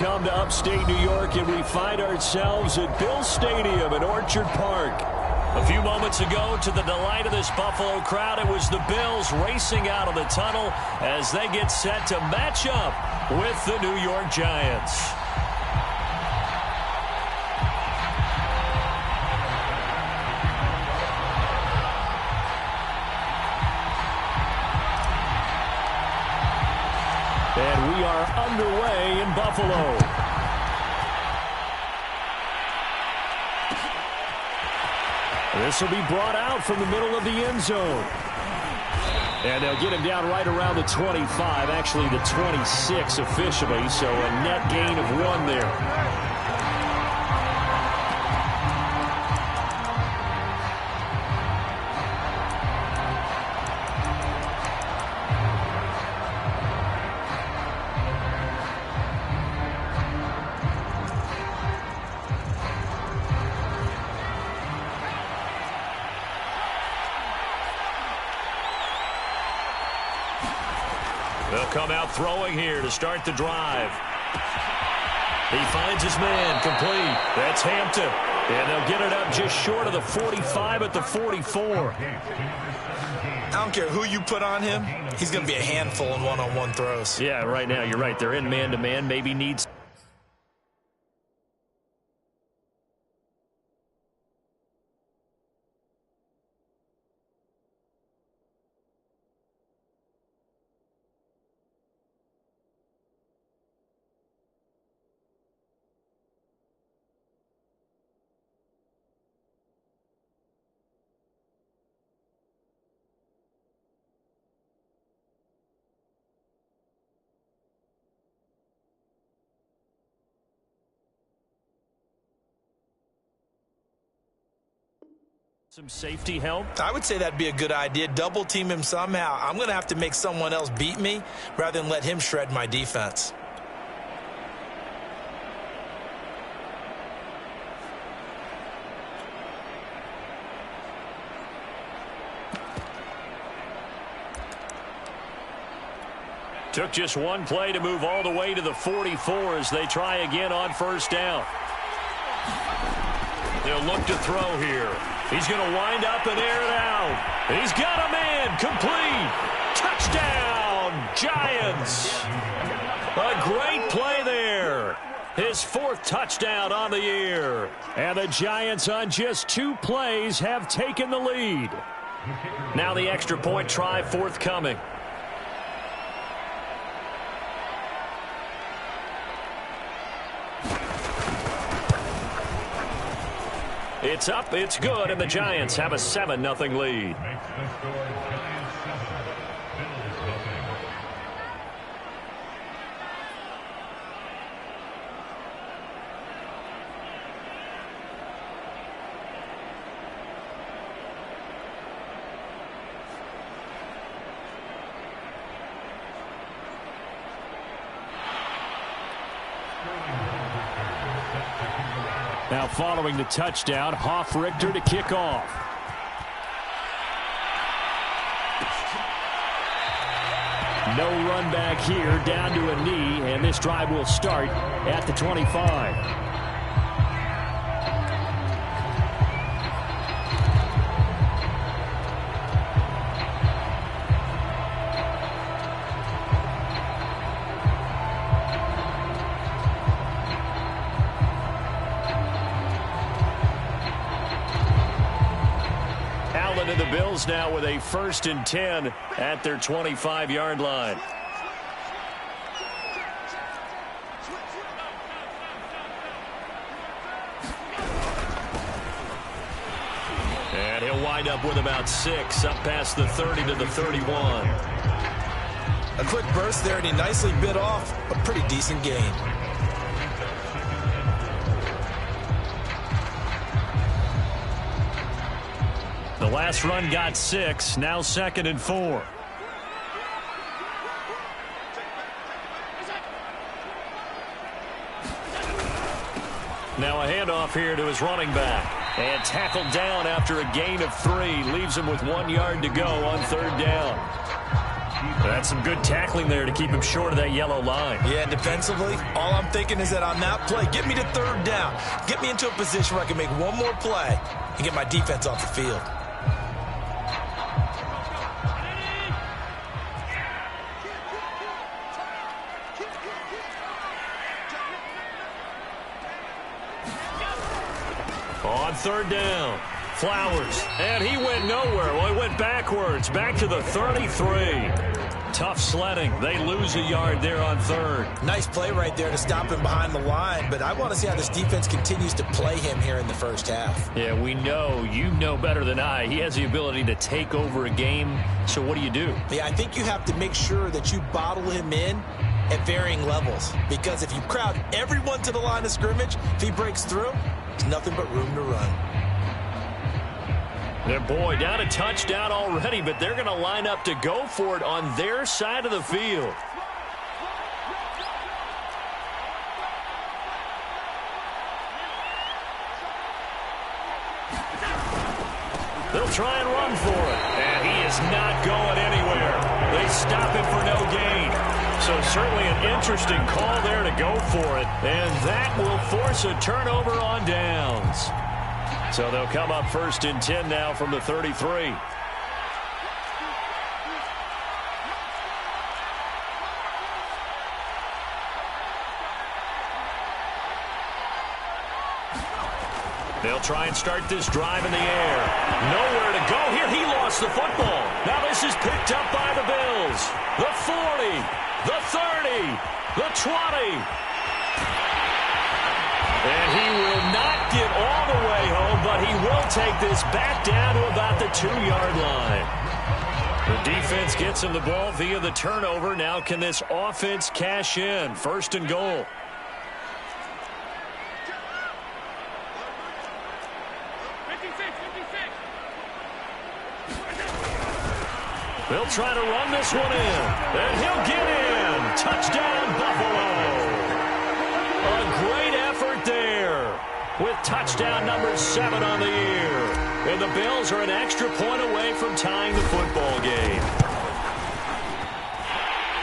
Come to upstate New York, and we find ourselves at Bill Stadium in Orchard Park. A few moments ago, to the delight of this Buffalo crowd, it was the Bills racing out of the tunnel as they get set to match up with the New York Giants. And we are underway in Buffalo. This will be brought out from the middle of the end zone. And they'll get him down right around the 25, actually the 26 officially, so a net gain of 1 there. They'll come out throwing here to start the drive. He finds his man, complete. That's Hampton. And they'll get it up just short of the 45 at the 44. I don't care who you put on him. He's going to be a handful in one-on-one throws. Yeah, right now, you're right. They're in man-to-man. Maybe needs... Some safety help. I would say that'd be a good idea. Double team him somehow. I'm going to have to make someone else beat me rather than let him shred my defense. Took just one play to move all the way to the 44 as they try again on first down. They'll look to throw here. He's going to wind up and air it out. He's got a man, complete. Touchdown, Giants. A great play there. His 4th touchdown on the year. And the Giants on just 2 plays have taken the lead. Now the extra point try forthcoming. It's up, it's good, and the Giants have a 7-0 lead. Now following the touchdown, Hoff-Richter to kick off. No run back here, down to a knee, and this drive will start at the 25. And the Bills now with a 1st and 10 at their 25-yard line. And he'll wind up with about 6, up past the 30 to the 31. A quick burst there, and he nicely bit off a pretty decent gain. The last run got 6, now 2nd and 4. Now a handoff here to his running back. And tackled down after a gain of 3. Leaves him with 1 yard to go on 3rd down. That's some good tackling there to keep him short of that yellow line. Yeah, defensively, all I'm thinking is that on that play, get me to third down. Get me into a position where I can make one more play and get my defense off the field. On third down, Flowers, and he went nowhere. Well, he went backwards, back to the 33. Tough sledding. They lose a yard there on third. Nice play right there to stop him behind the line, but I want to see how this defense continues to play him here in the first half. Yeah, we know. You know better than I. He has the ability to take over a game, so what do you do? Yeah, I think you have to make sure that you bottle him in at varying levels, because if you crowd everyone to the line of scrimmage, if he breaks through, there's nothing but room to run. Their boy down a touchdown already, but they're going to line up to go for it on their side of the field. They'll try and run for it, and he is not going anywhere. They stop him for no gain. So certainly an interesting call there to go for it, and that will force a turnover on downs. So they'll come up first and 10 now from the 33. They'll try and start this drive in the air. Nowhere to go here. He lost the football. Now this is picked up by the Bills. The 40, the 30, the 20. And he will not get all the way home, but he will take this back down to about the 2-yard line. The defense gets him the ball via the turnover. Now can this offense cash in? First and goal. They'll try to run this one in, and he'll get in. Touchdown, Buffalo. A great effort there with touchdown number 7 on the year. And the Bills are an extra point away from tying the football game.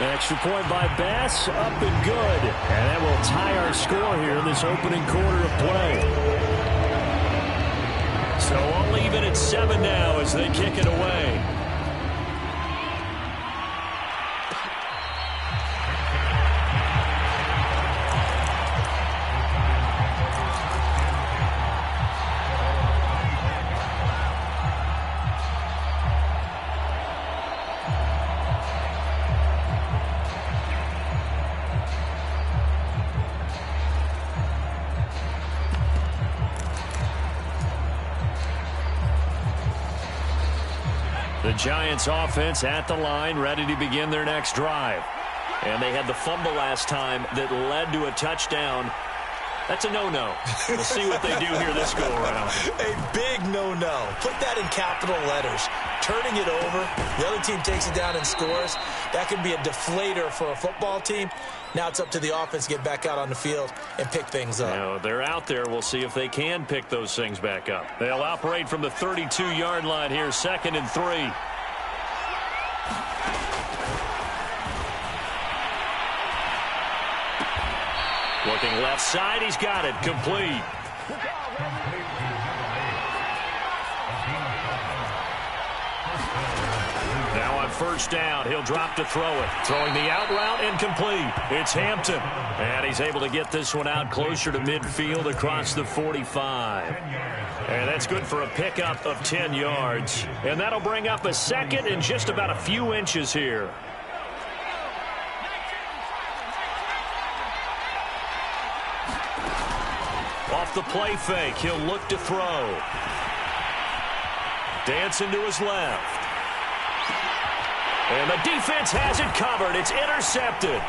An extra point by Bass, up and good. And that will tie our score here in this opening quarter of play. So I'll leave it at 7 now as they kick it away. The Giants offense at the line, ready to begin their next drive. And they had the fumble last time that led to a touchdown. That's a no-no. We'll see what they do here this go-around. A big no-no. Put that in capital letters. Turning it over, the other team takes it down and scores. That can be a deflator for a football team. Now it's up to the offense to get back out on the field and pick things up. Now, they're out there. We'll see if they can pick those things back up. They'll operate from the 32-yard line here, 2nd and 3. Looking left side, he's got it, complete. Now on first down, he'll drop to throw it. Throwing the out route, incomplete. It's Hampton. And he's able to get this one out closer to midfield across the 45. And that's good for a pickup of 10 yards. And that'll bring up a second and just about a few inches here. Off the play fake, he'll look to throw. Dancing to his left. And the defense has it covered. It's intercepted.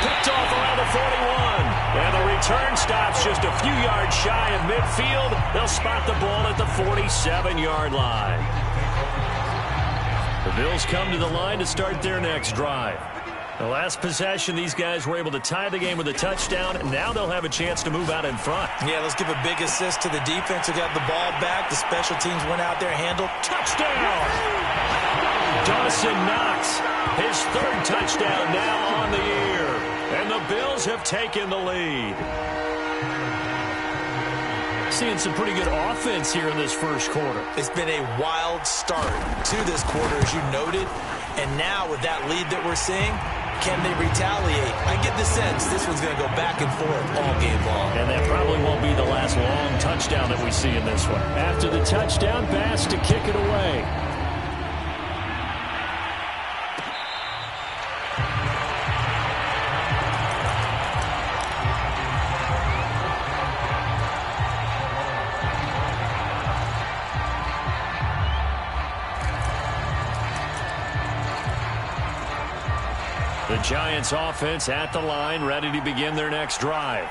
Picked off around the 41. And the return stops just a few yards shy of midfield. They'll spot the ball at the 47-yard line. The Bills come to the line to start their next drive. The last possession, these guys were able to tie the game with a touchdown. Now they'll have a chance to move out in front. Yeah, let's give a big assist to the defense who got the ball back. The special teams went out there, handled. Touchdown! Dawson Knox, his third touchdown now on the year. And the Bills have taken the lead. Seeing some pretty good offense here in this first quarter. It's been a wild start to this quarter, as you noted. And now with that lead that we're seeing, can they retaliate? I get the sense this one's going to go back and forth all game long. And that probably won't be the last long touchdown that we see in this one. After the touchdown, Bass to kick it away. The Giants offense at the line, ready to begin their next drive.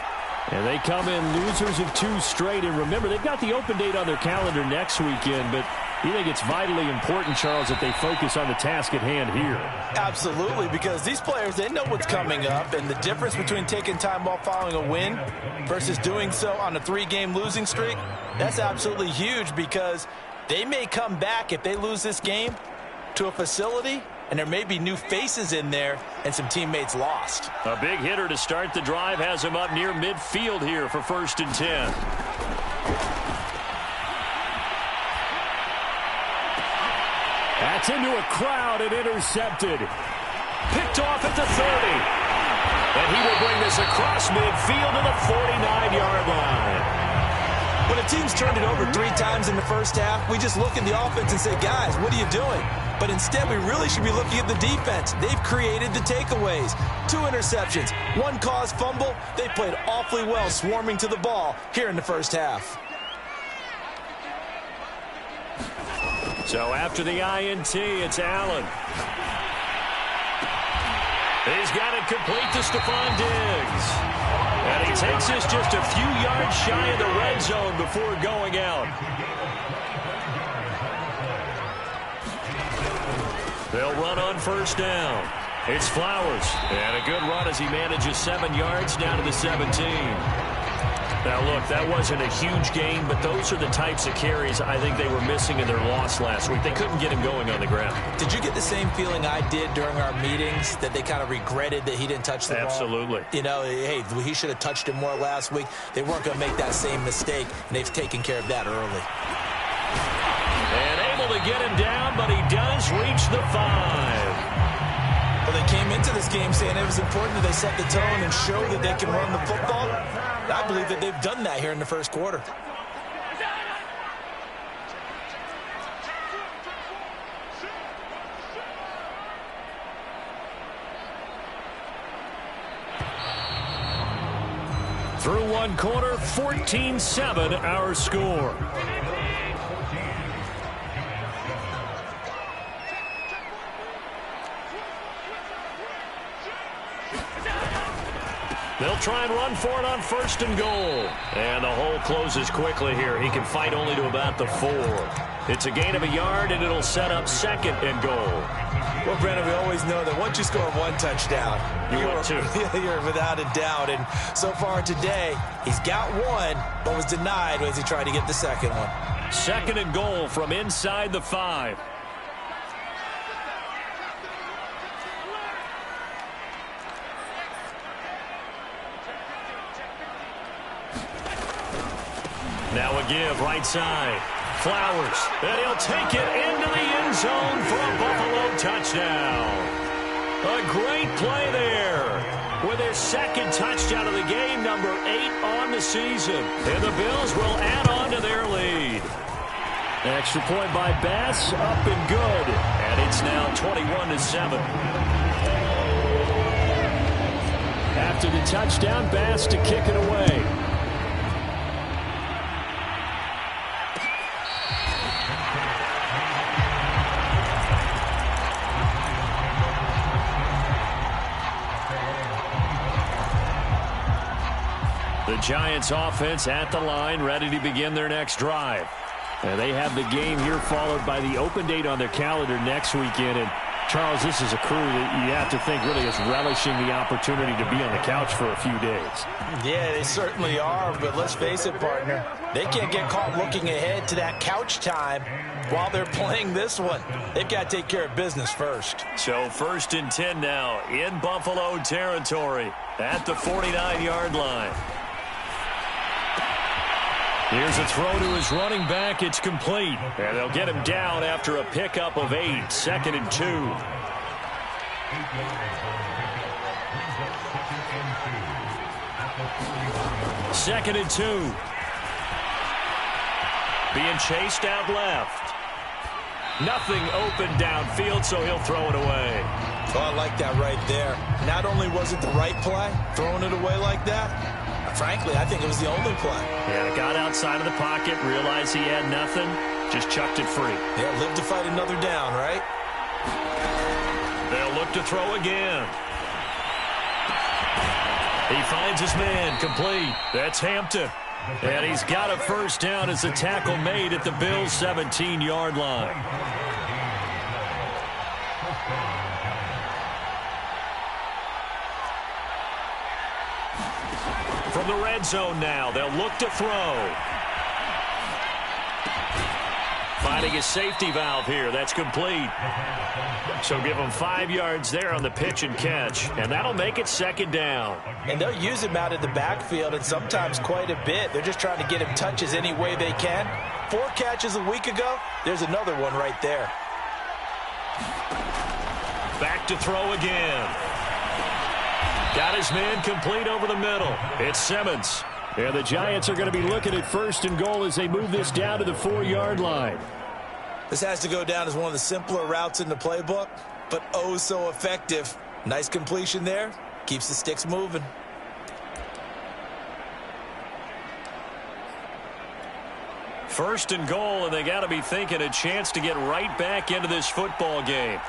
And they come in losers of 2 straight. And remember, they've got the open date on their calendar next weekend, but you think it's vitally important, Charles, that they focus on the task at hand here. Absolutely, because these players, they know what's coming up, and the difference between taking time off following a win versus doing so on a 3-game losing streak, that's absolutely huge, because they may come back if they lose this game to a facility, and there may be new faces in there and some teammates lost. A big hitter to start the drive has him up near midfield here for 1st and 10. That's into a crowd and intercepted. Picked off at the 30. And he will bring this across midfield to the 49-yard line. When a team's turned it over 3 times in the first half, we just look at the offense and say, guys, what are you doing? But instead, we really should be looking at the defense. They've created the takeaways. 2 interceptions, 1 caused fumble. They played awfully well swarming to the ball here in the first half. So after the INT, it's Allen. He's got it complete to Stephon Diggs. And he takes this just a few yards shy of the red zone before going out. They'll run on 1st down. It's Flowers. And a good run as he manages 7 yards down to the 17. Now, look, that wasn't a huge gain, but those are the types of carries I think they were missing in their loss last week. They couldn't get him going on the ground. Did you get the same feeling I did during our meetings, that they kind of regretted that he didn't touch the ball? Absolutely. You know, hey, he should have touched it more last week. They weren't going to make that same mistake, and they've taken care of that early. And able to get him down, but he does reach the 5. Well, they came into this game saying it was important that they set the tone and show that they can run the football. I believe that they've done that here in the first quarter. Through 1 quarter, 14-7 our score. They'll try and run for it on 1st and goal. And the hole closes quickly here. He can fight only to about the 4. It's a gain of a yard, and it'll set up 2nd and goal. Well, Brandon, we always know that once you score 1 touchdown, you're 2. You're without a doubt. And so far today, he's got 1, but was denied as he tried to get the 2nd one. 2nd and goal from inside the 5. Now a give right side. Flowers. And he'll take it into the end zone for a Buffalo touchdown. A great play there. With his 2nd touchdown of the game, number 8 on the season. And the Bills will add on to their lead. Extra point by Bass, up and good. And it's now 21-7. After the touchdown, Bass to kick it away. The Giants offense at the line, ready to begin their next drive. And they have the game here followed by the open date on their calendar next weekend. And Charles, this is a crew that you have to think really is relishing the opportunity to be on the couch for a few days. Yeah, they certainly are, but let's face it, partner. They can't get caught looking ahead to that couch time while they're playing this one. They've got to take care of business first. So 1st and 10 now in Buffalo territory at the 49-yard line. Here's a throw to his running back. It's complete. And they'll get him down after a pickup of 8. 2nd and 2. Second and 2. Being chased out left. Nothing open downfield, so he'll throw it away. Oh, I like that right there. Not only was it the right play, throwing it away like that, frankly, I think it was the only play. Yeah, got outside of the pocket, realized he had nothing, just chucked it free. Yeah, live to fight another down, right? They'll look to throw again. He finds his man, complete. That's Hampton. And he's got a first down as the tackle made at the Bills' 17-yard line. From the red zone now, they'll look to throw. Finding his safety valve here. That's complete. So give him 5 yards there on the pitch and catch. And that'll make it 2nd down. And they'll use him out in the backfield, and sometimes quite a bit. They're just trying to get him touches any way they can. 4 catches a week ago. There's another one right there. Back to throw again. Got his man complete over the middle. It's Simmons. And the Giants are going to be looking at 1st and goal as they move this down to the 4-yard line. This has to go down as one of the simpler routes in the playbook, but oh so effective. Nice completion there. Keeps the sticks moving. First and goal, and they got to be thinking a chance to get right back into this football game.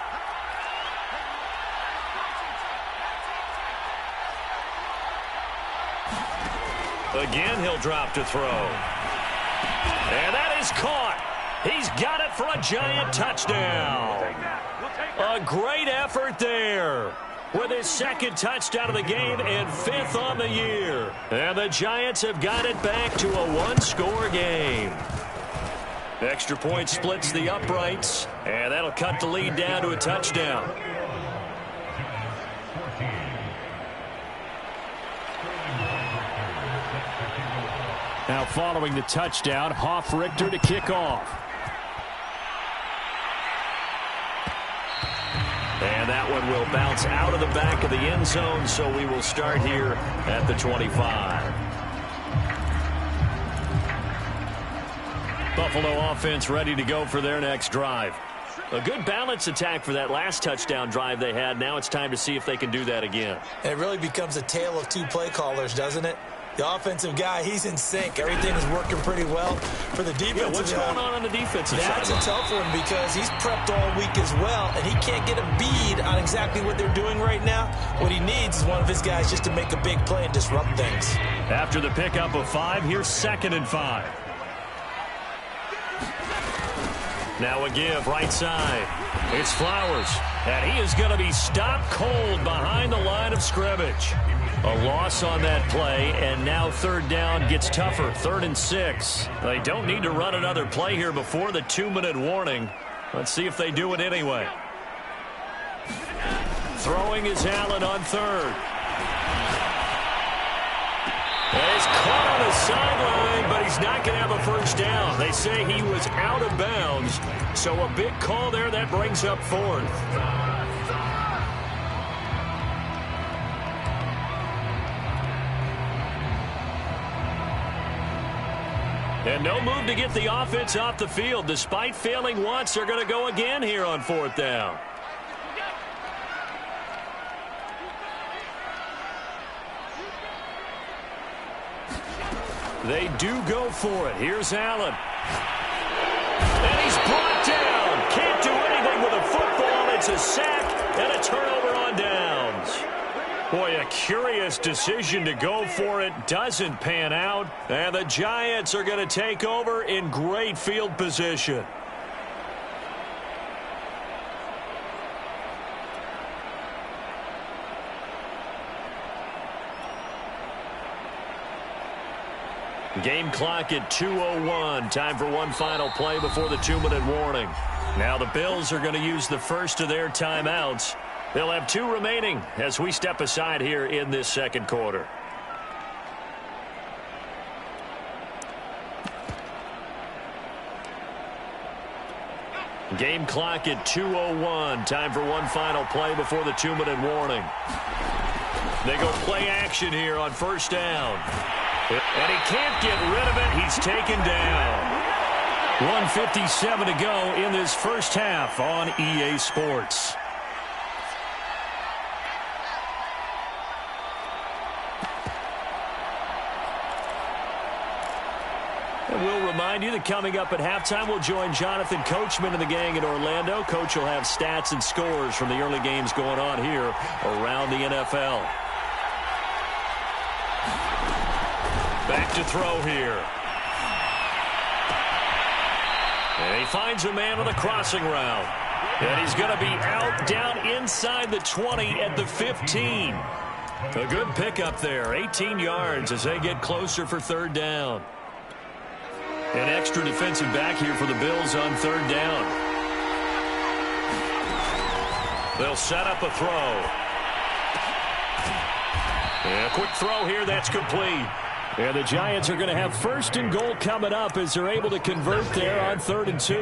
Again, he'll drop to throw. And that is caught. He's got it for a Giant touchdown. A great effort there with his 2nd touchdown of the game and 5th on the year. And the Giants have got it back to a 1-score game. Extra point splits the uprights, and that'll cut the lead down to a touchdown. Now following the touchdown, Hoff-Richter to kick off. And that one will bounce out of the back of the end zone, so we will start here at the 25. Buffalo offense ready to go for their next drive. A good balance attack for that last touchdown drive they had. Now it's time to see if they can do that again. And it really becomes a tale of 2 play callers, doesn't it? The offensive guy, he's in sync. Everything is working pretty well. For the defensive guy, what's going on the defensive side? That's a tough one because he's prepped all week as well, and he can't get a bead on exactly what they're doing right now. What he needs is one of his guys just to make a big play and disrupt things. After the pickup of 5, here's 2nd and 5. Now a give, right side. It's Flowers, and he is going to be stopped cold behind the line of scrimmage. A loss on that play, and now 3rd down gets tougher. 3rd and 6. They don't need to run another play here before the 2-minute warning. Let's see if they do it anyway. Throwing is Allen on 3rd. And he's caught on the sideline, but he's not going to have a first down. They say he was out of bounds, so a big call there that brings up 4th. And no move to get the offense off the field. Despite failing once, they're going to go again here on 4th down. They do go for it. Here's Allen. And he's brought down. Can't do anything with a football. It's a sack and a turnover on downs. Boy, a curious decision to go for it. Doesn't pan out. And the Giants are going to take over in great field position. Game clock at 2:01. Time for one final play before the 2-minute warning. Now the Bills are going to use the first of their timeouts. They'll have 2 remaining as we step aside here in this second quarter. Game clock at 2:01. Time for one final play before the 2-minute warning. They go play action here on first down. And he can't get rid of it. He's taken down. 1:57 to go in this first half on EA Sports. And we'll remind you that coming up at halftime, we'll join Jonathan Coachman and the gang in Orlando. Coach will have stats and scores from the early games going on here around the NFL. Back to throw here. And he finds a man on a crossing route. And he's going to be out down inside the 20 at the 15. A good pickup there. 18 yards as they get closer for third down. An extra defensive back here for the Bills on third down. They'll set up a throw. And a quick throw here. That's complete. And the Giants are going to have first and goal coming up as they're able to convert there on 3rd and 2.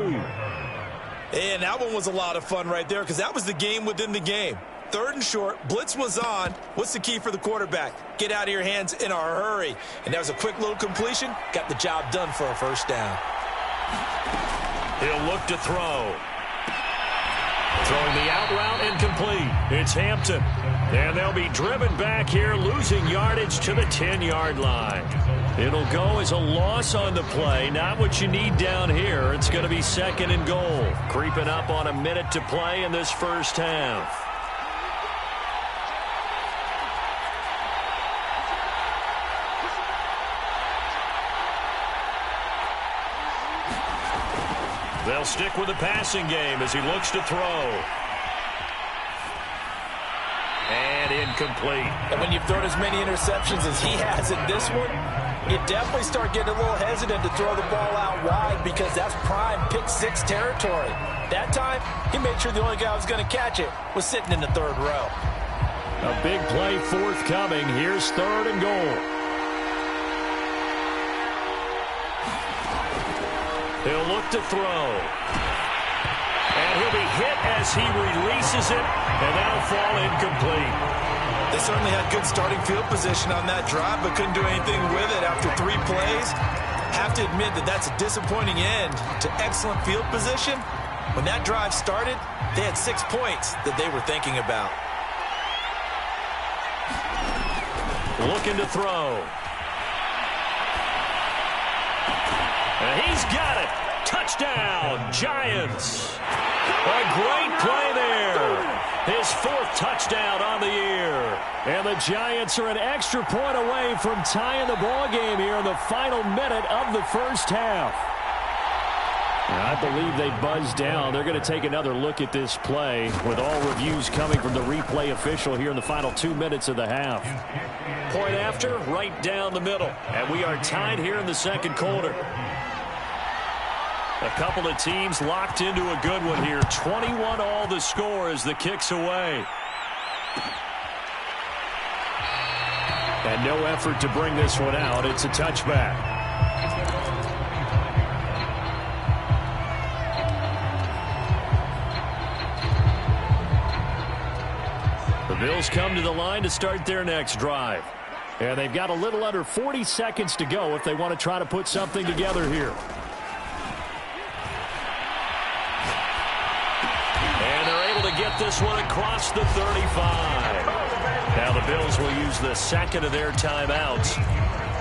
And that one was a lot of fun right there because that was the game within the game. 3rd and short, blitz was on. What's the key for the quarterback? Get out of your hands in a hurry. And that was a quick little completion. Got the job done for a first down. He'll look to throw. Throwing the out route incomplete. It's Hampton. And they'll be driven back here, losing yardage to the 10-yard line. It'll go as a loss on the play. Not what you need down here. It's going to be 2nd and goal. Creeping up on a minute to play in this first half. They'll stick with the passing game as he looks to throw. And incomplete. And when you've thrown as many interceptions as he has in this one, you definitely start getting a little hesitant to throw the ball out wide because that's prime pick 6 territory. That time, he made sure the only guy who was going to catch it was sitting in the 3rd row. A big play forthcoming. Here's 3rd and goal. He'll look to throw. And he'll be hit as he releases it, and that'll fall incomplete. They certainly had good starting field position on that drive, but couldn't do anything with it after 3 plays. Have to admit that that's a disappointing end to excellent field position. When that drive started, they had 6 points that they were thinking about. Looking to throw. And he's got it. Touchdown, Giants. A great play there. His 4th touchdown on the year. And the Giants are an extra point away from tying the ball game here in the final minute of the first half. And I believe they buzzed down. They're going to take another look at this play with all reviews coming from the replay official here in the final 2 minutes of the half. Point after, right down the middle. And we are tied here in the second quarter. A couple of teams locked into a good one here. 21 all the score as the kick's away. And no effort to bring this one out. It's a touchback. The Bills come to the line to start their next drive. And they've got a little under 40 seconds to go if they want to try to put something together here. Get this one across the 35. Now the Bills will use the 2nd of their timeouts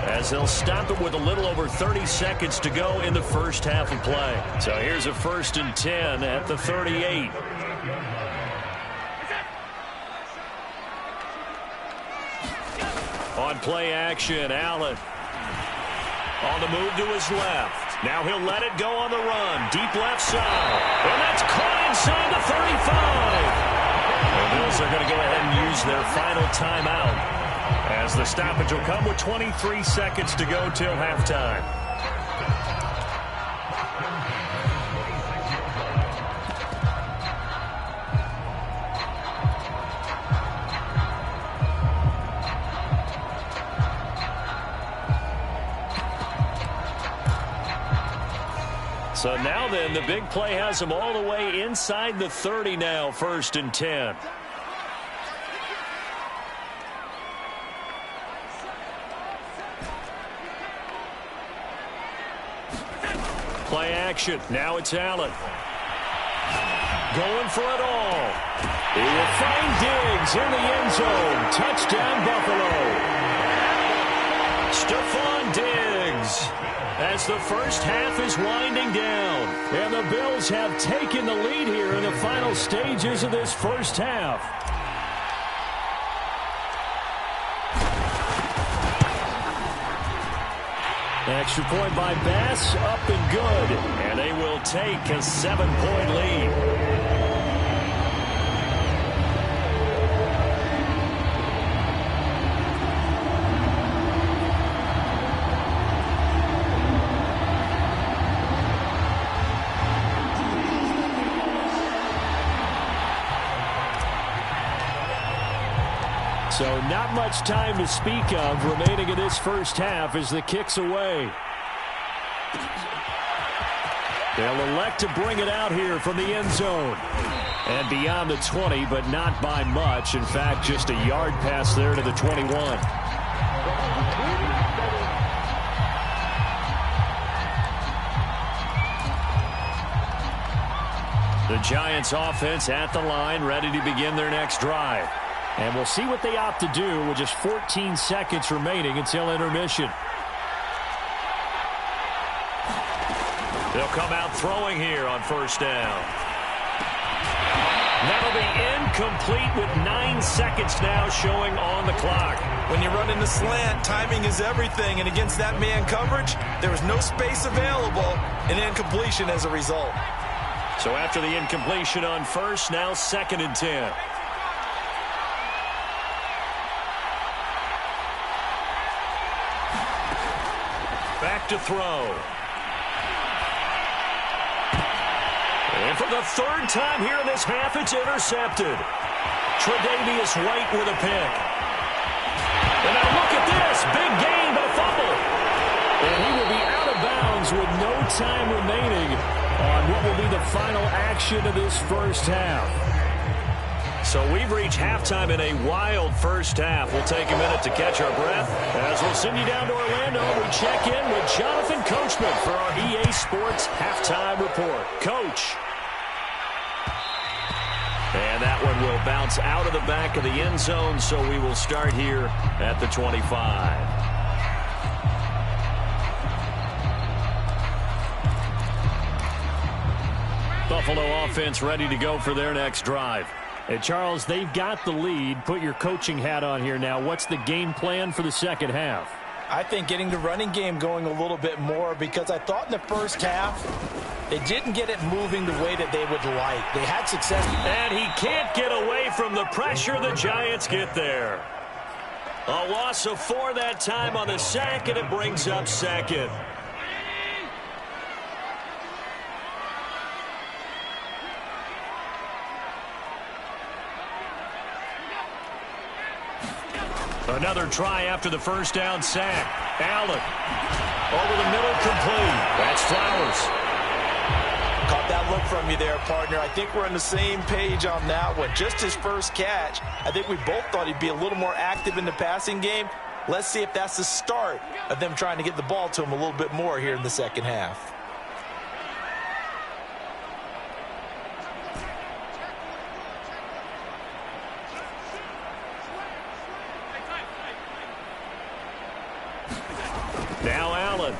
as they'll stop it with a little over 30 seconds to go in the first half of play. So here's a 1st and 10 at the 38. On play action, Allen. On the move to his left. Now he'll let it go on the run. Deep left side. And that's caught inside the 35. The Bills are going to go ahead and use their final timeout As the stoppage will come with 23 seconds to go till halftime. So now then, the big play has them all the way inside the 30 now, 1st and 10. Play action. Now it's Allen. Going for it all. He will find Diggs in the end zone. Touchdown, Buffalo. Stephon Diggs. As the first half is winding down. And the Bills have taken the lead here in the final stages of this first half. Extra point by Bass, up and good. And they will take a 7-point lead. So not much time to speak of remaining in this first half as the kick's away. They'll elect to bring it out here from the end zone. And beyond the 20, but not by much. In fact, just a yard pass there to the 21. The Giants offense at the line, ready to begin their next drive. And we'll see what they opt to do with just 14 seconds remaining until intermission. They'll come out throwing here on 1st down. That'll be incomplete with 9 seconds now showing on the clock. When you're running the slant, timing is everything. And against that man coverage, there was no space available, and incompletion as a result. So after the incompletion on 1st, now 2nd and 10. Back to throw. And for the 3rd time here in this half, it's intercepted. Tre'Davious White with a pick. And now look at this. Big gain, but a fumble. And he will be out of bounds with no time remaining on what will be the final action of this first half. So we've reached halftime in a wild first half. We'll take a minute to catch our breath as we'll send you down to Orlando. We check in with Jonathan Coachman for our EA Sports Halftime Report. Coach. And that one will bounce out of the back of the end zone, so we will start here at the 25. Buffalo offense ready to go for their next drive. And Charles, they've got the lead. Put your coaching hat on here now. What's the game plan for the second half? I think getting the running game going a little bit more, because I thought in the first half they didn't get it moving the way that they would like. They had success. And he can't get away from the pressure the Giants get there. A loss of 4 that time on the sack, and it brings up 2nd. Another try after the first down sack. Allen over the middle, complete. That's Flowers. Caught that look from you there, partner. I think we're on the same page on that one. Just his first catch. I think we both thought he'd be a little more active in the passing game. Let's see if that's the start of them trying to get the ball to him a little bit more here in the second half. Now Allen.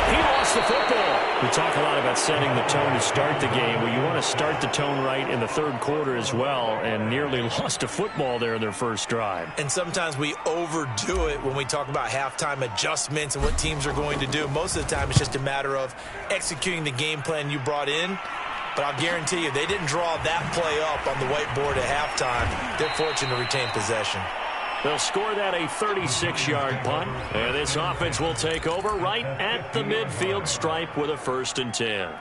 He lost the football. We talk a lot about setting the tone to start the game. Well, you want to start the tone right in the 3rd quarter as well, and nearly lost a football there in their first drive. And sometimes we overdo it when we talk about halftime adjustments and what teams are going to do. Most of the time it's just a matter of executing the game plan you brought in but I'll guarantee you they didn't draw that play up on the whiteboard at halftime. They're fortunate to retain possession. They'll score that a 36-yard punt, and this offense will take over right at the midfield stripe with a 1st and 10.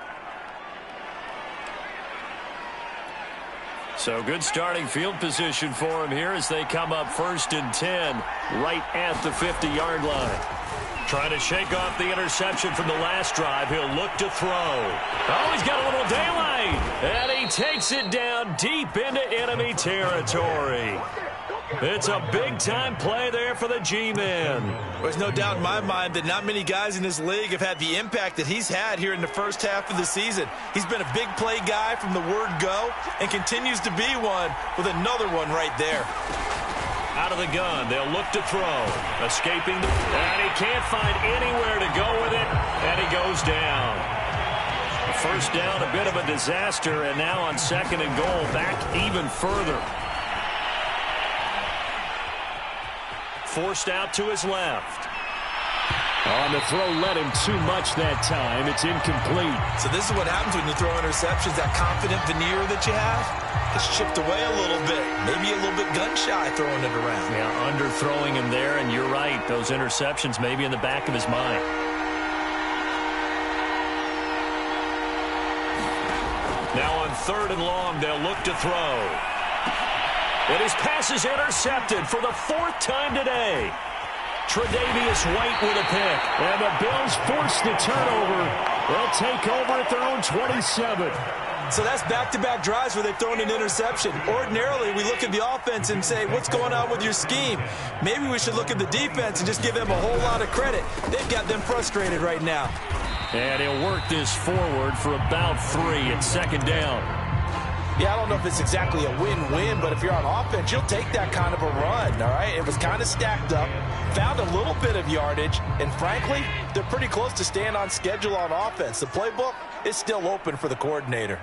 So good starting field position for them here as they come up 1st and 10 right at the 50-yard line. Trying to shake off the interception from the last drive. He'll look to throw. Oh, he's got a little daylight. And he takes it down deep into enemy territory. It's a big-time play there for the G-Man. There's no doubt in my mind that not many guys in this league have had the impact that he's had here in the first half of the season. He's been a big play guy from the word go and continues to be one with another one right there. Out of the gun, they'll look to throw. Escaping, and he can't find anywhere to go with it, and he goes down. First down, a bit of a disaster, and now on 2nd and goal, back even further. Forced out to his left. On the throw, led him too much that time. It's incomplete. So this is what happens when you throw interceptions. That confident veneer that you have, it's chipped away a little bit. Maybe a little bit gun-shy throwing it around. Yeah, underthrowing him there, and you're right. Those interceptions maybe in the back of his mind. Now on 3rd and long, they'll look to throw. And his pass is intercepted for the 4th time today. Tre'Davious White with a pick. And the Bills force the turnover. They'll take over at their own 27. So that's back-to-back drives where they've thrown an interception. Ordinarily, we look at the offense and say, what's going on with your scheme? Maybe we should look at the defense and just give them a whole lot of credit. They've got them frustrated right now. And he'll work this forward for about 3 at 2nd down. Yeah, I don't know if it's exactly a win-win, but if you're on offense, you'll take that kind of a run, all right? It was kind of stacked up, found a little bit of yardage, and frankly, they're pretty close to staying on schedule on offense. The playbook is still open for the coordinator.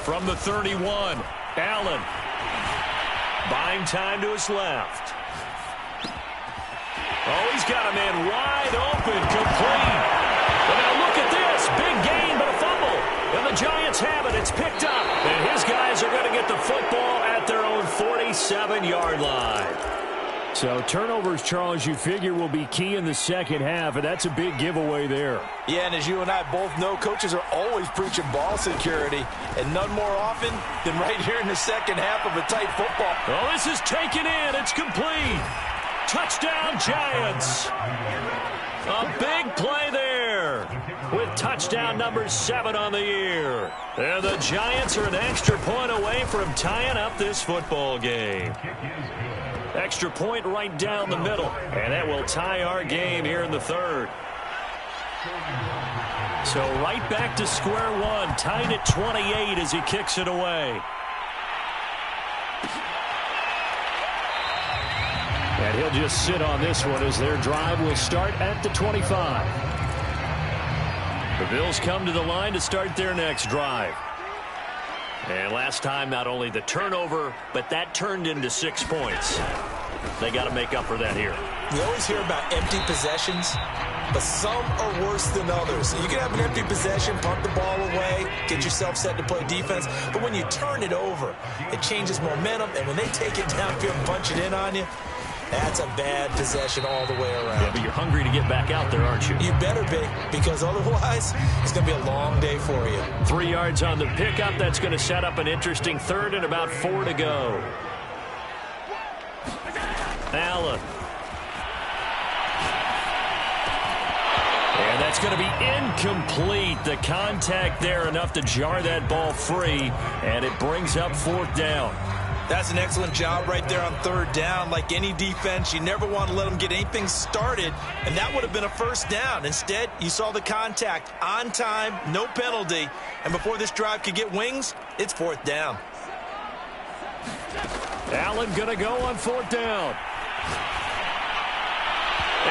From the 31, Allen. Buying time to his left. Oh, he's got a man wide open, complete. And now look at this. Big gain, but a fumble. And the Giants have it. It's picked up. And his guys are going to get the football at their own 47-yard line. So turnovers, Charles, you figure will be key in the second half, and that's a big giveaway there. Yeah, and as you and I both know, coaches are always preaching ball security, and none more often than right here in the second half of a tight football. Oh, this is taken in. It's complete. Touchdown, Giants. A big play there with touchdown number 7 on the year. And the Giants are an extra point away from tying up this football game. Extra point right down the middle, and that will tie our game here in the 3rd. So right back to square one, tied at 28 as he kicks it away. And he'll just sit on this one as their drive will start at the 25. The Bills come to the line to start their next drive. And last time, not only the turnover, but that turned into 6 points. They got to make up for that here. We always hear about empty possessions, but some are worse than others. You can have an empty possession, punt the ball away, get yourself set to play defense, but when you turn it over, it changes momentum, and when they take it downfield and punch it in on you, that's a bad possession all the way around. Yeah, but you're hungry to get back out there, aren't you? You better be, because otherwise, it's going to be a long day for you. 3 yards on the pickup. That's going to set up an interesting 3rd and about 4 to go. Allen. And that's going to be incomplete. The contact there enough to jar that ball free, and it brings up 4th down. That's an excellent job right there on 3rd down. Like any defense, you never want to let them get anything started, and that would have been a 1st down. Instead, you saw the contact on time, no penalty, and before this drive could get wings, it's 4th down. Allen going to go on 4th down.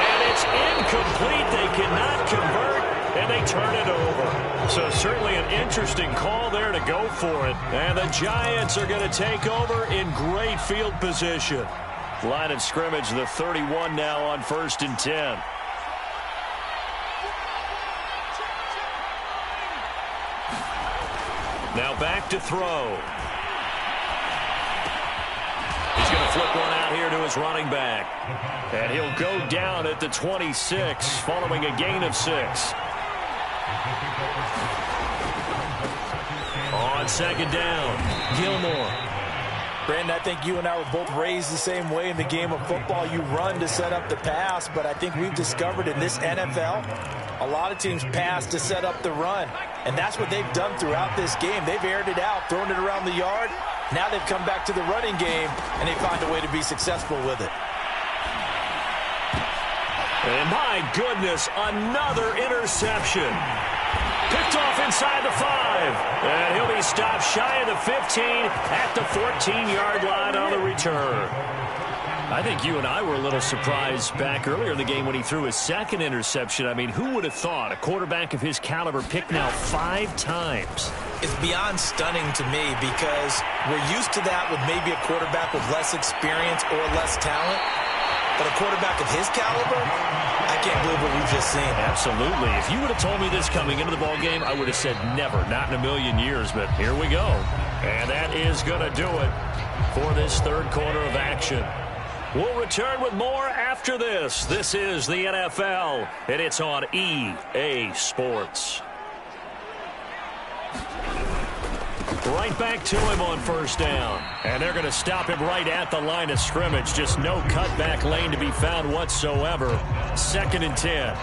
And it's incomplete. They cannot convert, and they turn it over. So certainly an interesting call there to go for it. And the Giants are going to take over in great field position. Line of scrimmage, the 31 now on 1st and 10. Now back to throw. He's going to flip one out here to his running back. And he'll go down at the 26 following a gain of 6. On 2nd down, Gilmore. Brandon, I think you and I were both raised the same way in the game of football. You run to set up the pass, but I think we've discovered in this NFL, a lot of teams pass to set up the run. And that's what they've done throughout this game. They've aired it out, thrown it around the yard. Now they've come back to the running game, and they find a way to be successful with it. And my goodness, another interception. Picked off inside the 5. And he'll be stopped shy of the 15 at the 14-yard line on the return. I think you and I were a little surprised back earlier in the game when he threw his 2nd interception. I mean, who would have thought a quarterback of his caliber picked now 5 times? It's beyond stunning to me because we're used to that with maybe a quarterback with less experience or less talent. But a quarterback of his caliber, I can't believe what we've just seen. Absolutely. If you would have told me this coming into the ballgame, I would have said never, not in a million years. But here we go. And that is going to do it for this 3rd quarter of action. We'll return with more after this. This is the NFL, and it's on EA Sports. Right back to him on 1st down. And they're going to stop him right at the line of scrimmage. Just no cutback lane to be found whatsoever. 2nd and 10.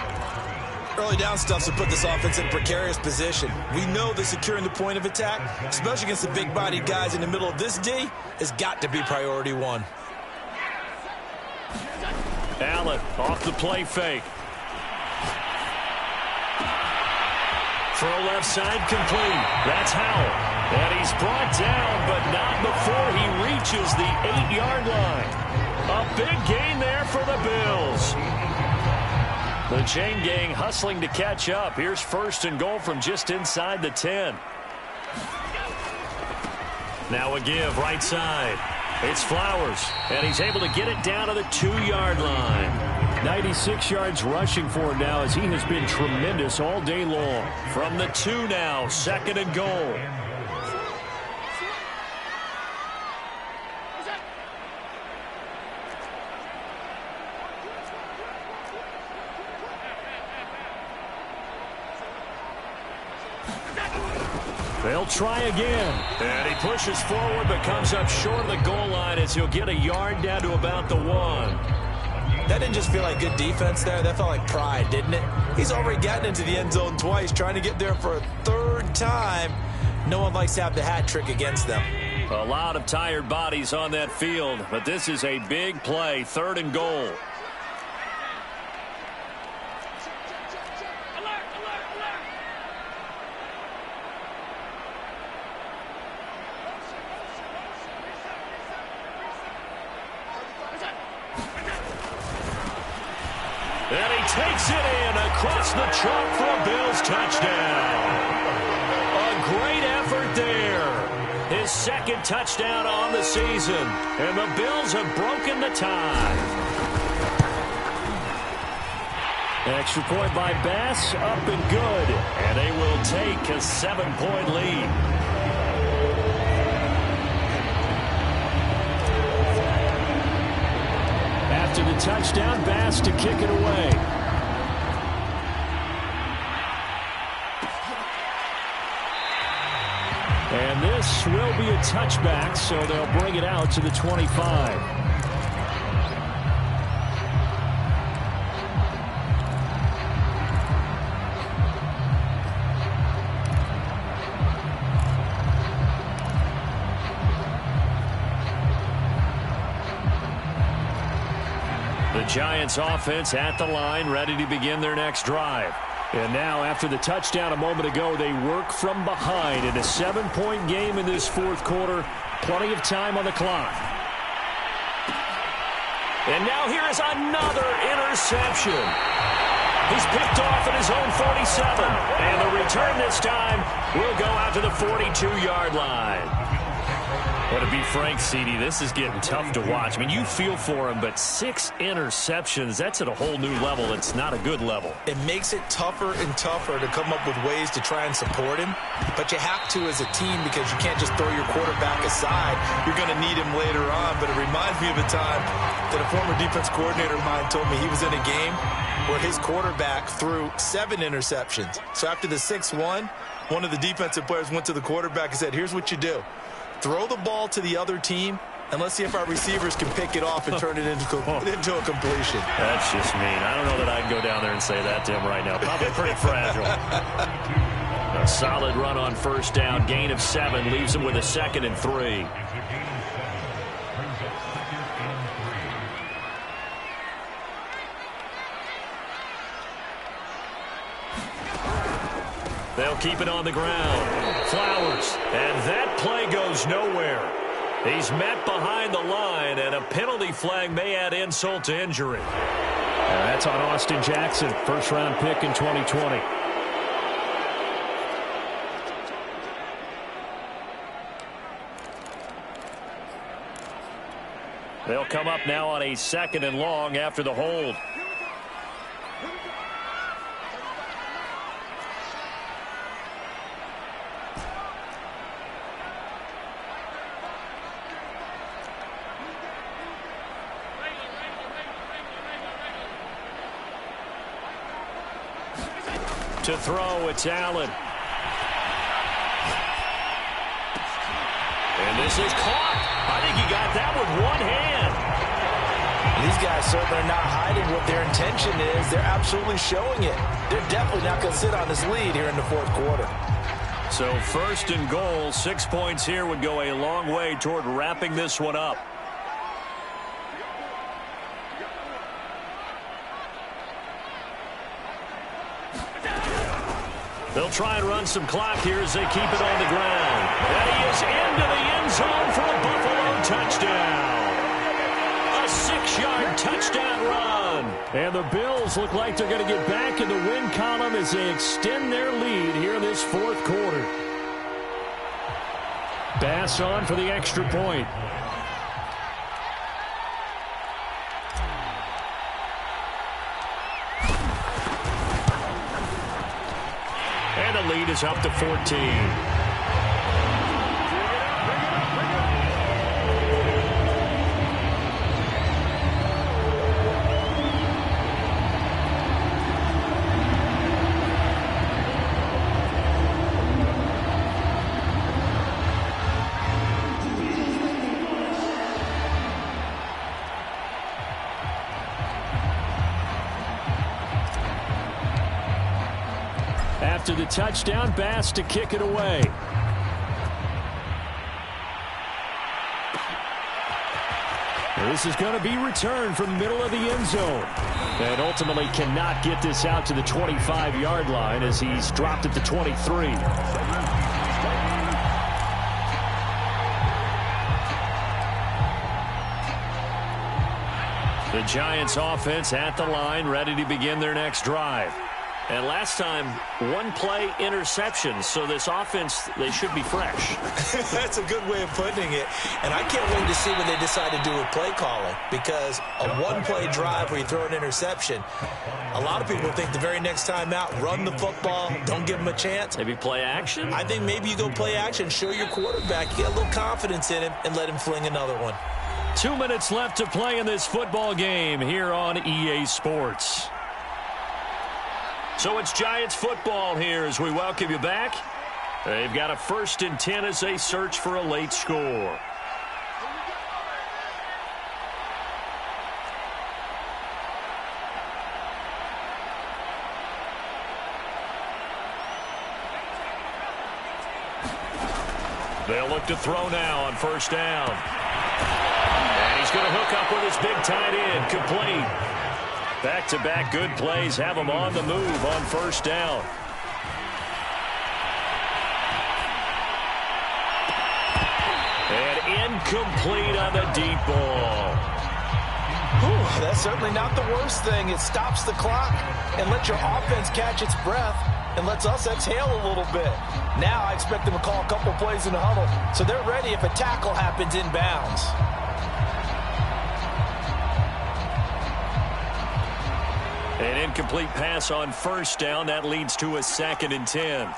Early down stuff to put this offense in a precarious position. We know that securing the point of attack, especially against the big-bodied guys in the middle of this D, has got to be priority 1. Allen off the play fake. Throw left side complete. That's Howell. And he's brought down, but not before he reaches the 8-yard line. A big gain there for the Bills. The chain gang hustling to catch up. Here's 1st and goal from just inside the 10. Now a give right side. It's Flowers, and he's able to get it down to the 2-yard line. 96 yards rushing for him now as he has been tremendous all day long. From the 2 now, 2nd and goal. They'll try again. And he pushes forward but comes up short of the goal line as he'll get a yard down to about the 1. That didn't just feel like good defense there. That felt like pride, didn't it? He's already gotten into the end zone twice, trying to get there for a 3rd time. No one likes to have the hat trick against them. A lot of tired bodies on that field, but this is a big play. 3rd and goal. And he takes it in across the chalk for a Bills touchdown. A great effort there. His 2nd touchdown on the season. And the Bills have broken the tie. Extra point by Bass, up and good. And they will take a 7-point lead. After the touchdown, Bass to kick it away. And this will be a touchback, so they'll bring it out to the 25. The Giants offense at the line, ready to begin their next drive. And now, after the touchdown a moment ago, they work from behind in a 7-point game in this 4th quarter. Plenty of time on the clock. And now here is another interception. He's picked off at his own 47. And the return this time will go out to the 42-yard line. Well, to be frank, CD, this is getting tough to watch. I mean, you feel for him, but 6 interceptions, that's at a whole new level. It's not a good level. It makes it tougher and tougher to come up with ways to try and support him. But you have to as a team because you can't just throw your quarterback aside. You're going to need him later on. But it reminds me of a time that a former defense coordinator of mine told me he was in a game where his quarterback threw 7 interceptions. So after the 6-1, one of the defensive players went to the quarterback and said, here's what you do. Throw the ball to the other team, and let's see if our receivers can pick it off and turn it into a completion. That's just mean. I don't know that I can go down there and say that to him right now. Probably pretty fragile. A solid run on first down. Gain of 7 leaves him with a 2nd and 3. They'll keep it on the ground. Flowers. And that play goes nowhere. He's met behind the line, and a penalty flag may add insult to injury. And that's on Austin Jackson, first-round pick in 2020. They'll come up now on a 2nd and long after the hold. To throw, it's Allen. And this is caught. I think he got that with one hand. These guys certainly are not hiding what their intention is. They're absolutely showing it. They're definitely not going to sit on this lead here in the 4th quarter. So 1st and goal, 6 points here would go a long way toward wrapping this one up. They'll try and run some clock here as they keep it on the ground. And he is into the end zone for a Buffalo touchdown. A 6-yard touchdown run. And the Bills look like they're going to get back in the win column as they extend their lead here in this 4th quarter. Bass on for the extra point. And the lead is up to 14. After the touchdown, Bass to kick it away. This is going to be returned from the middle of the end zone. And ultimately cannot get this out to the 25-yard line as he's dropped at the 23. The Giants offense at the line, ready to begin their next drive. And last time, 1-play interception. So this offense, they should be fresh. That's a good way of putting it. And I can't wait to see what they decide to do with play calling. Because a 1-play drive where you throw an interception, a lot of people think the very next time out, run the football, don't give them a chance. Maybe play action? I think maybe you go play action, show your quarterback, you get a little confidence in him, and let him fling another one. 2 minutes left to play in this football game here on EA Sports. So it's Giants football here as we welcome you back. They've got a 1st and 10 as they search for a late score. They'll look to throw now on 1st down. And he's going to hook up with his big tight end, complete. Back-to-back good plays have him on the move on 1st down. And incomplete on the deep ball. Whew, that's certainly not the worst thing. It stops the clock and lets your offense catch its breath and lets us exhale a little bit. Now I expect them to call a couple plays in the huddle so they're ready if a tackle happens inbounds. An incomplete pass on first down. That leads to a 2nd and 10.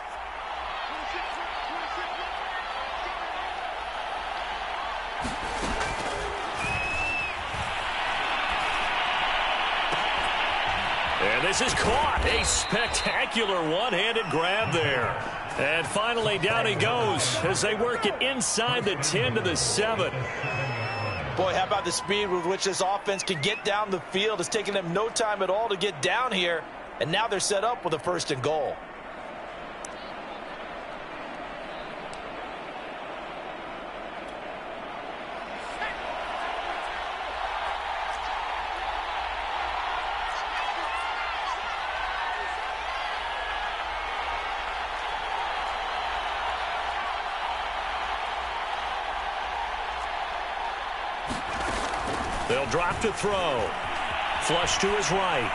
And this is caught. A spectacular one-handed grab there. And finally, down he goes as they work it inside the 10 to the 7. Boy, how about the speed with which this offense can get down the field? It's taken them no time at all to get down here, and now they're set up with a 1st and goal. They'll drop to throw. Flush to his right.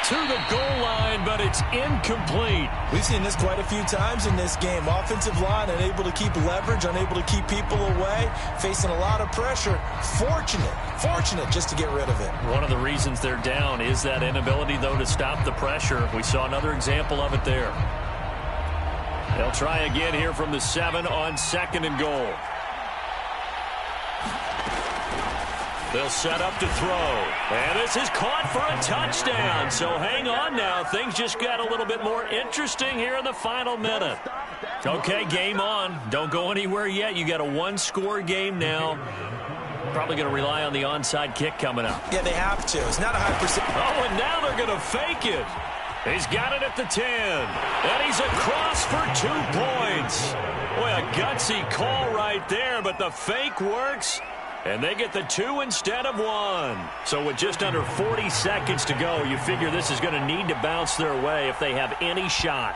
To the goal line, but it's incomplete. We've seen this quite a few times in this game. Offensive line unable to keep leverage, unable to keep people away, facing a lot of pressure. Fortunate just to get rid of it. One of the reasons they're down is that inability, though, to stop the pressure. We saw another example of it there. They'll try again here from the 7 on 2nd and goal. They'll set up to throw. And this is caught for a touchdown. So hang on now. Things just got a little bit more interesting here in the final minute. Okay, game on. Don't go anywhere yet. You got a 1-score game now. Probably going to rely on the onside kick coming up. Yeah, they have to. It's not a high percent. Oh, and now they're going to fake it. He's got it at the 10. And he's across for 2 points. Boy, a gutsy call right there, but the fake works. And they get the 2 instead of 1. So with just under 40 seconds to go, you figure this is going to need to bounce their way if they have any shot.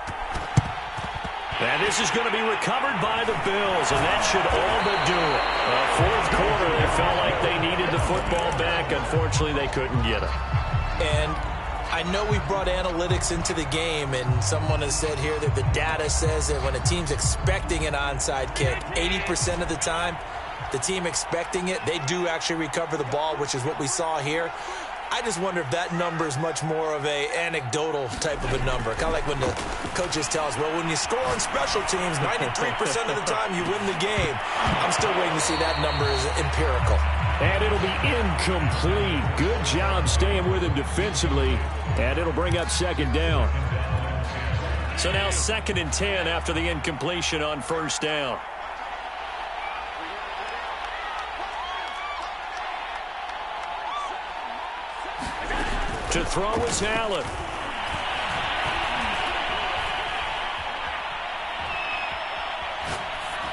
And this is going to be recovered by the Bills, and that should all but do it. 4th quarter, they felt like they needed the football back. Unfortunately, they couldn't get it. And I know we brought analytics into the game, and someone has said here that the data says that when a team's expecting an onside kick, 80% of the time, the team expecting it, they do actually recover the ball, which is what we saw here. I just wonder if that number is much more of a anecdotal type of a number. Kind of like when the coaches tell us, well, when you score on special teams, 93% of the time you win the game. I'm still waiting to see that number is empirical. And it'll be incomplete. Good job staying with him defensively. And it'll bring up 2nd down. So now 2nd and 10 after the incompletion on 1st down. To throw is Allen.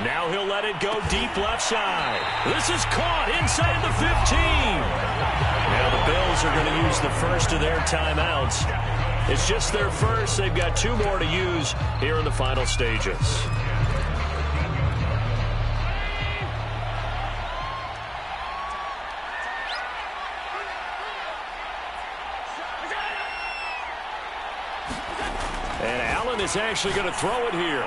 Now he'll let it go deep left side. This is caught inside the 15. Now the Bills are going to use the first of their timeouts. It's just their first. They've got 2 more to use here in the final stages. And Allen is actually going to throw it here.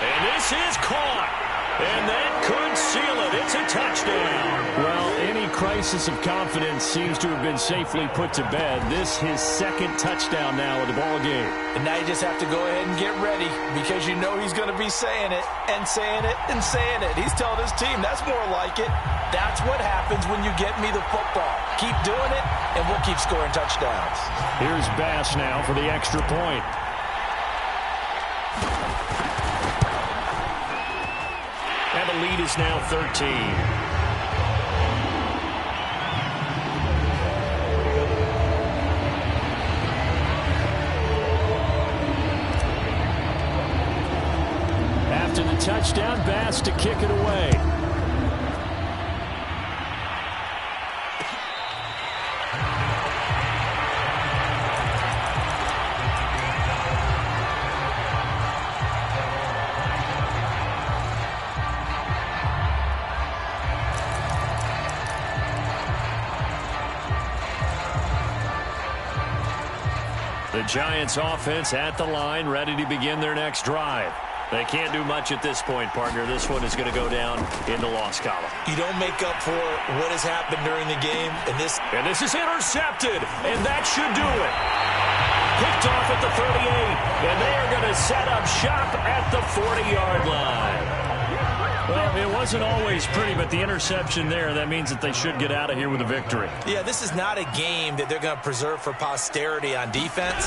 And this is caught. And that could seal it. It's a touchdown. Well, any crisis of confidence seems to have been safely put to bed. This his 2nd touchdown now of the ball game. And now you just have to go ahead and get ready because you know he's going to be saying it and saying it and saying it. He's telling his team that's more like it. That's what happens when you get me the football. Keep doing it, and we'll keep scoring touchdowns. Here's Bass now for the extra point. And the lead is now 13. After the touchdown, Bass to kick it away. The Giants offense at the line, ready to begin their next drive. They can't do much at this point, partner. This one is going to go down in the loss column. You don't make up for what has happened during the game. And this is intercepted, and that should do it. Picked off at the 38, and they are going to set up shop at the 40-yard line. Well, it wasn't always pretty, but the interception there, that means that they should get out of here with a victory. Yeah, this is not a game that they're going to preserve for posterity on defense,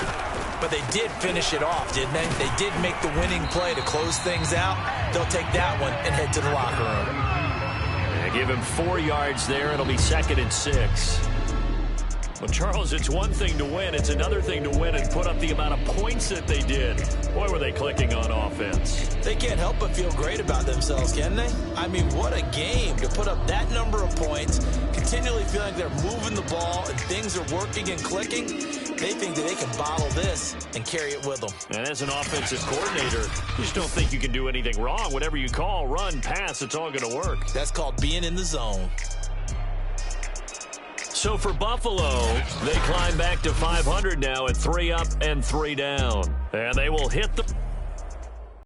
but they did finish it off, didn't they? They did make the winning play to close things out. They'll take that one and head to the locker room. They give him 4 yards there. It'll be 2nd and 6. Well, Charles, it's one thing to win. It's another thing to win and put up the amount of points that they did. Boy, were they clicking on offense. They can't help but feel great about themselves, can they? I mean, what a game to put up that number of points, continually feeling like they're moving the ball and things are working and clicking. They think that they can bottle this and carry it with them. And as an offensive coordinator, you just don't think you can do anything wrong. Whatever you call, run, pass, it's all going to work. That's called being in the zone. So for Buffalo, they climb back to 500 now at 3 up and 3 down. And they will hit the